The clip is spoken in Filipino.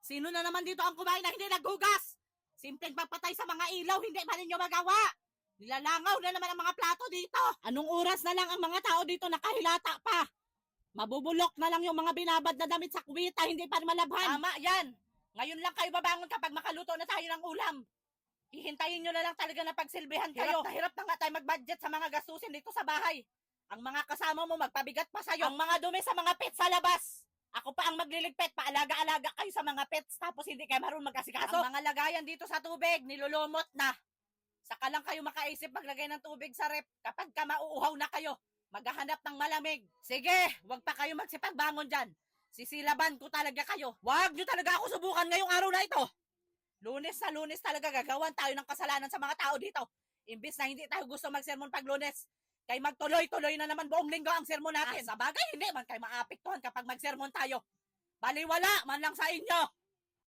Sino na naman dito ang kumain na hindi naghugas? Simpleng pagpatay sa mga ilaw, hindi pa ninyo magawa. Nilalangaw na naman ang mga plato dito. Anong oras na lang ang mga tao dito nakahilata pa? Mabubulok na lang yung mga binabad na damit sa kuwita, hindi pa malabhan. Tama yan. Ngayon lang kayo babangon kapag makaluto na tayo ng ulam. Hihintayin nyo na lang talaga na pagsilbihan kayo. Hirap na nga tayo mag-budget sa mga gastusin dito sa bahay. Ang mga kasama mo magpabigat pa sa'yo. Ang mga dumi sa mga pets sa labas. Ako pa ang magliligpit, paalaga-alaga kayo sa mga pets tapos hindi kayo marunong mag-asikaso. Ang mga lagayan dito sa tubig, nilulumot na. Saka lang kayo makaisip maglagay ng tubig sa rep kapag ka mauuhaw na kayo. Maghahanap ng malamig. Sige, wag pa kayo magsipagbangon dyan. Sisilaban ko talaga kayo. Wag nyo talaga ako subukan ngayong araw na ito. Lunes na Lunes talaga gagawan tayo ng kasalanan sa mga tao dito. Imbis na hindi tayo gusto magsermon pag Lunes, kay magtuloy-tuloy na naman buong linggo ang sermon natin. Sa bagay, hindi man kayo maapektuhan kapag magsermon tayo. Baliwala man lang sa inyo.